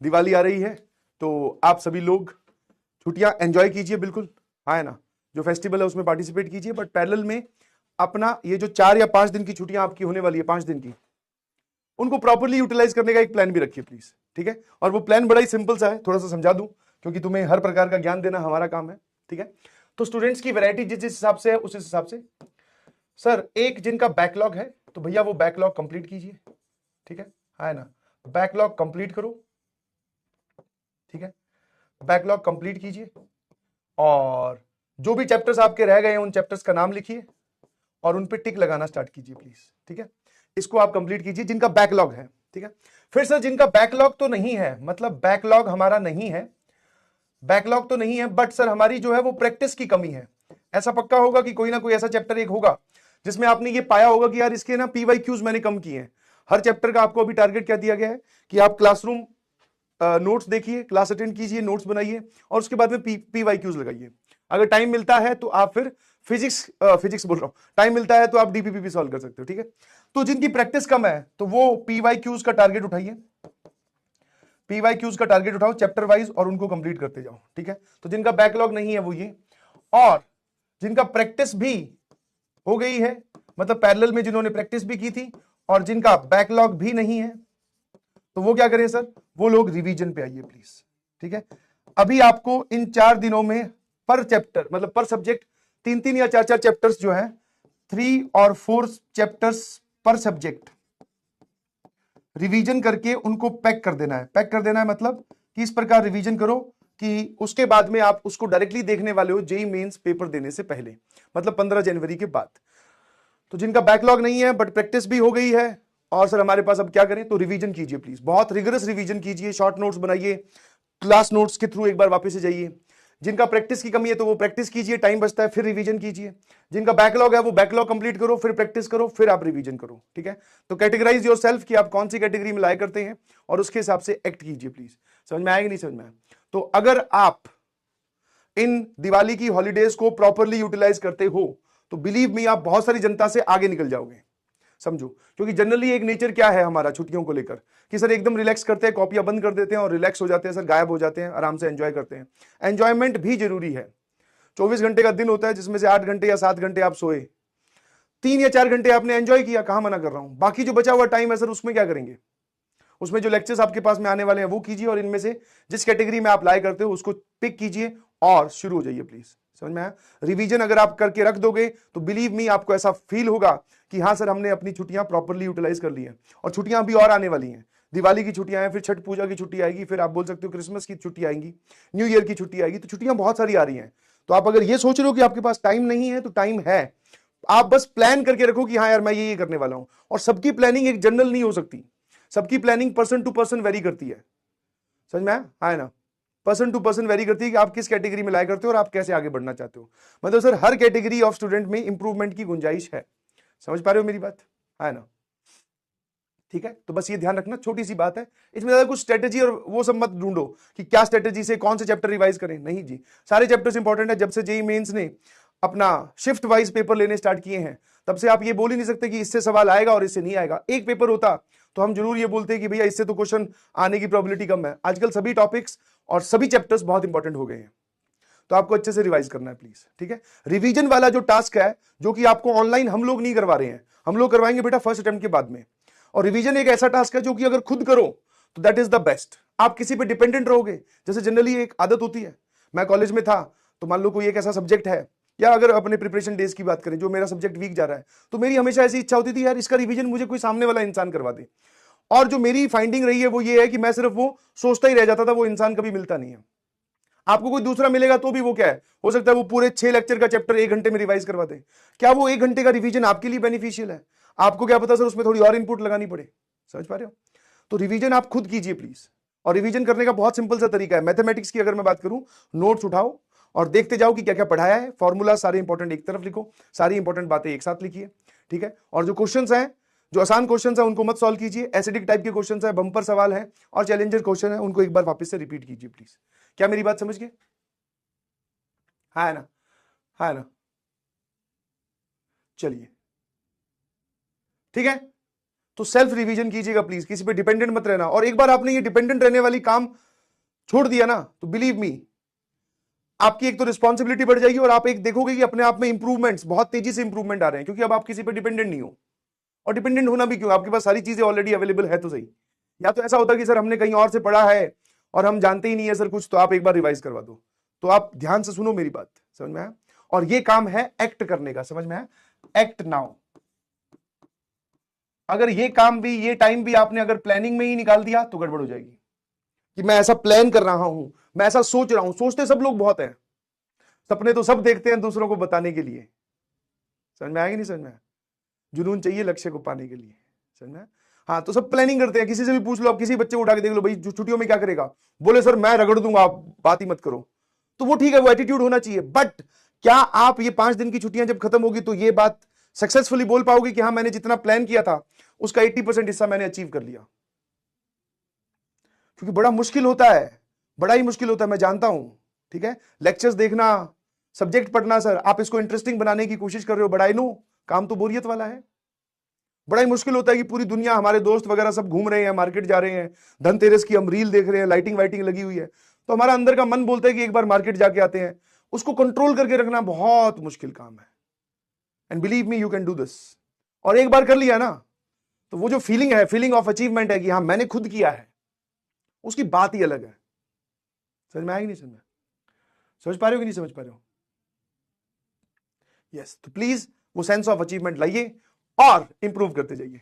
दिवाली आ रही है तो आप सभी लोग छुट्टियां एंजॉय कीजिए, बिल्कुल, हाँ ना, जो फेस्टिवल है उसमें पार्टिसिपेट कीजिए, बट पैरेलल में अपना ये जो 4 या 5 दिन की छुट्टियां आपकी होने वाली है, 5 दिन की, उनको प्रॉपर्ली यूटिलाइज करने का एक प्लान भी रखिए प्लीज, ठीक है। और वो प्लान बड़ा ही सिंपल सा है, थोड़ा सा समझा दूं, क्योंकि तुम्हें हर प्रकार का ज्ञान देना हमारा काम है, ठीक है। तो स्टूडेंट्स की वैरायटी जिस जिस हिसाब से है उस हिसाब से, सर एक जिनका बैकलॉग है तो भैया वो बैकलॉग कंप्लीट कीजिए, ठीक है ना, बैकलॉग कंप्लीट करो, ठीक है, बैकलॉग कंप्लीट कीजिए। और जो भी चैप्टर्स आपके रह गए हैं उन चैप्टर्स का नाम लिखिए और उन पे टिक लगाना स्टार्ट कीजिए प्लीज, ठीक है। इसको आप कंप्लीट कीजिए जिनका बैकलॉग है, ठीक है। फिर सर जिनका बैकलॉग तो नहीं है, मतलब बैकलॉग हमारा नहीं है, बैकलॉग तो नहीं है, बट सर हमारी जो है वो प्रैक्टिस की कमी है। ऐसा पक्का होगा कि कोई ना कोई ऐसा चैप्टर एक होगा जिसमें आपने ये पाया होगा कि यार इसके ना PYQs मैंने कम किए हैं। हर चैप्टर का आपको अभी टारगेट क्या दिया गया है कि आप क्लासरूम नोट्स देखिए, क्लास अटेंड कीजिए, नोट्स बनाइए और उसके बाद में PYQs लगाइए। अगर टाइम मिलता है तो आप फिर फिजिक्स बोल रहा हूं, टाइम मिलता है तो आप DPP भी सॉल्व कर सकते हो, ठीक है। तो जिनकी प्रैक्टिस कम है तो वो PYQs का टारगेट उठाइए, PYQs का टारगेट उठाओ चैप्टर वाइज और उनको कंप्लीट करते जाओ, ठीक है। तो जिनका बैकलॉग नहीं है वो ये, और जिनका प्रैक्टिस भी हो गई है, मतलब पैरेलल में जिन्होंने प्रैक्टिस भी की थी और जिनका बैकलॉग भी नहीं है, तो वो क्या करें सर, वो लोग रिवीजन पे आइए प्लीज, ठीक है। अभी आपको इन 4 दिनों में पर चैप्टर, मतलब पर सब्जेक्ट 3-3 या 4-4 चैप्टर्स जो है, 3 और 4 चैप्टर्स पर सब्जेक्ट रिवीजन करके उनको पैक कर देना है। पैक कर देना है मतलब कि इस प्रकार रिवीजन करो कि उसके बाद में आप उसको डायरेक्टली देखने वाले हो जेईई मेंस पेपर देने से पहले, मतलब 15 जनवरी के बाद। तो जिनका बैकलॉग नहीं है बट प्रैक्टिस भी हो गई है, और सर हमारे पास अब क्या करें, तो रिवीजन कीजिए प्लीज, बहुत रिगरस रिवीजन कीजिए, शॉर्ट नोट्स बनाइए, क्लास नोट्स के थ्रू एक बार वापस से जाइए। जिनका प्रैक्टिस की कमी है तो वो प्रैक्टिस कीजिए, टाइम बचता है, फिर रिवीजन कीजिए। जिनका बैकलॉग है वो बैकलॉग कंप्लीट करो, फिर प्रैक्टिस करो, फिर आप रिवीजन करो, ठीक है। तो कैटेगराइज योरसेल्फ कि आप कौन सी कैटेगरी में लाया करते हैं और उसके हिसाब से एक्ट कीजिए प्लीज। समझ में आएगा नहीं समझ में आया? तो अगर आप इन दिवाली की हॉलीडेज को प्रॉपरली यूटिलाइज करते हो तो बिलीव मी आप बहुत सारी जनता से आगे निकल जाओगे, समझो। क्योंकि जनरली एक नेचर क्या है हमारा छुट्टियों को लेकर कि सर एकदम रिलैक्स करते हैं, कॉपियां बंद कर देते हैं और रिलैक्स हो जाते हैं, सर गायब हो जाते हैं, आराम से एंजॉय करते हैं। एंजॉयमेंट भी जरूरी है। 24 घंटे का दिन होता है जिसमें से 8 घंटे या 7 घंटे आप सोए, 3 या 4 घंटे आपने एंजॉय किया, कहां मना कर रहा हूं, बाकी जो बचा हुआ टाइम है सर उसमें क्या करेंगे, उसमें जो लेक्चर्स आपके पास में आने वाले हैं वो कीजिए और इनमें से जिस कैटेगरी में आप लाए करते हो उसको पिक कीजिए और शुरू हो जाइए प्लीज। समझ में आया? रिवीजन अगर आप करके रख दोगे तो बिलीव मी आपको ऐसा फील होगा कि हाँ सर हमने अपनी छुट्टियां प्रॉपरली यूटिलाइज कर ली हैं। और छुट्टियां भी और आने वाली हैं, दिवाली की छुट्टियां हैं, फिर छठ पूजा की छुट्टी आएगी, फिर आप बोल सकते हो क्रिसमस की छुट्टी आएगी, न्यू ईयर की छुट्टी आएगी, तो छुट्टियां बहुत सारी आ रही हैं। तो आप अगर ये सोच रहे हो कि आपके पास टाइम नहीं है तो टाइम है, आप बस प्लान करके रखो कि हाँ यार मैं ये करने वाला हूं। और सबकी प्लानिंग एक जनरल नहीं हो सकती, सबकी planning person to person vary करती है, समझ में आया? हाँ ना, पर्सन टू पर्सन वेरी करती है कि आप किस कैटेगरी में लाया करते हो और आप कैसे आगे बढ़ना चाहते हो। मतलब sir her category of student में इंप्रूवमेंट की गुंजाइश है, समझ पा रहे हो मेरी बात? है ना, ठीक है। तो बस ये ध्यान रखना, छोटी सी बात है, इसमें ज्यादा कुछ स्ट्रेटेजी और वो सब मत ढूंढो कि क्या स्ट्रेटेजी से कौन से चैप्टर रिवाइज करें, नहीं जी, सारे चैप्टर्स इंपॉर्टेंट है। जब से जेईई मेंस ने अपना शिफ्ट वाइज पेपर लेने स्टार्ट किए हैं तब से आप ये बोल ही नहीं सकते कि इससे सवाल आएगा और इससे नहीं आएगा। एक पेपर होता तो हम जरूर ये बोलते हैं कि भैया इससे तो क्वेश्चन आने की प्रोबेबिलिटी कम है। आजकल सभी टॉपिक्स और सभी चैप्टर्स बहुत इंपॉर्टेंट हो गए हैं, तो आपको अच्छे से रिवाइज करना है प्लीज, ठीक है। रिवीजन वाला जो टास्क है जो कि आपको ऑनलाइन हम लोग नहीं करवा रहे हैं, हम लोग करवाएंगे बेटा फर्स्ट अटेम्प्ट के बाद में। और रिवीजन एक ऐसा टास्क है जो कि अगर खुद करो तो दैट इज द बेस्ट। आप किसी पे डिपेंडेंट रहोगे, जैसे जनरली एक आदत होती है, मैं कॉलेज में था तो मान लो कोई एक ऐसा सब्जेक्ट है, या अगर अपने प्रिपरेशन डेज की बात करें जो मेरा सब्जेक्ट वीक जा रहा है, तो मेरी हमेशा ऐसी इच्छा होती थी यार इसका रिवीजन मुझे कोई सामने वाला इंसान करवा दे। और जो मेरी फाइंडिंग रही है वो ये है कि मैं सिर्फ वो सोचता ही रह जाता था, वो इंसान कभी मिलता नहीं है। आपको कोई दूसरा मिलेगा तो भी वो क्या है, हो सकता है वो पूरे 6 लेक्चर का चैप्टर 1 घंटे में रिवाइज करवा दे। क्या वो 1 घंटे का रिवीजन आपके लिए बेनिफिशियल है? आपको क्या पता सर उसमें थोड़ी और इनपुट लगानी पड़े, समझ पा रहे हो? तो रिवीजन आप खुद कीजिए प्लीज। और रिवीजन करने का बहुत सिंपल सा तरीका है, मैथमेटिक्स की अगर मैं बात करूं, नोट्स उठाओ और देखते जाओ कि क्या क्या पढ़ाया है, फॉर्मूला सारे इंपॉर्टेंट एक तरफ लिखो, सारी इंपॉर्टेंट बातें एक साथ लिखिए, ठीक है। और जो क्वेश्चंस हैं, जो आसान क्वेश्चंस हैं उनको मत सॉल्व कीजिए, एसिडिक टाइप के क्वेश्चंस है, बम्पर सवाल है और चैलेंजर क्वेश्चन है, उनको एक बार वापस से रिपीट कीजिए प्लीज। क्या मेरी बात समझ गए? है ना, है ना, चलिए ठीक है। तो सेल्फ रिवीजन कीजिएगा प्लीज, किसी पे डिपेंडेंट मत रहना। और एक बार आपने ये डिपेंडेंट रहने वाली काम छोड़ दिया ना, तो बिलीव मी आपकी एक तो रिस्पॉन्सिबिलिटी बढ़ जाएगी और आप एक देखोगे कि अपने आप में इंप्रूवमेंट्स, बहुत तेजी से इंप्रूवमेंट आ रहे हैं, क्योंकि अब आप किसी पे डिपेंडेंट नहीं हो। और डिपेंडेंट होना भी क्यों, आपके पास सारी चीजें ऑलरेडी अवेलेबल है तो सही। या तो ऐसा होता कि सर हमने कहीं और से पढ़ा है और हम जानते ही नहीं है सर कुछ, तो आप एक बार रिवाइज करवा दो। तो आप ध्यान से सुनो मेरी बात, समझ में आया? और ये काम है एक्ट करने का, समझ में आया? Act now. अगर ये काम भी, ये टाइम भी आपने अगर प्लानिंग में ही निकाल दिया तो गड़बड़ हो जाएगी कि मैं ऐसा प्लान कर रहा हूं, मैं ऐसा सोच रहा हूं। सोचते सब लोग बहुत हैं, सपने तो सब देखते हैं दूसरों को बताने के लिए। समझ में आएगी नहीं समझ में? जुनून चाहिए लक्ष्य को पाने के लिए, समझ में? हाँ, तो सब प्लानिंग करते हैं। किसी से भी पूछ लो, आप किसी बच्चे को उठा के देख लो, भाई छुट्टियों में क्या करेगा, बोले सर मैं रगड़ दूंगा, आप बात ही मत करो। तो वो ठीक है, वो एटीट्यूड होना चाहिए। बट क्या आप ये 5 दिन की छुट्टियां जब खत्म होगी तो ये बात सक्सेसफुली बोल पाओगे कि हाँ मैंने जितना प्लान किया था उसका 80% हिस्सा मैंने अचीव कर लिया? क्योंकि बड़ा मुश्किल होता है, बड़ा ही मुश्किल होता है, मैं जानता हूं। ठीक है, लेक्चर्स देखना, सब्जेक्ट पढ़ना, सर आप इसको इंटरेस्टिंग बनाने की कोशिश कर रहे हो, बट आई नो काम तो बोरियत वाला है। बड़ा ही मुश्किल होता है कि पूरी दुनिया, हमारे दोस्त वगैरह सब घूम रहे हैं, मार्केट जा रहे हैं, धनतेरस की हम रील देख रहे हैं, लाइटिंग वाइटिंग लगी हुई है, तो हमारा अंदर का मन बोलता है कि एक बार मार्केट जाके आते हैं। उसको कंट्रोल करके रखना बहुत मुश्किल काम है। And believe me you can do this. और एक बार कर लिया ना, तो वो जो फीलिंग है, फीलिंग ऑफ अचीवमेंट है कि हाँ मैंने खुद किया है, उसकी बात ही अलग है। समझ में आएगी नहीं समझ में? समझ पा रहे हो कि नहीं समझ पा रहे हो? यस, तो प्लीज वो सेंस ऑफ अचीवमेंट लाइए और इंप्रूव करते जाइए।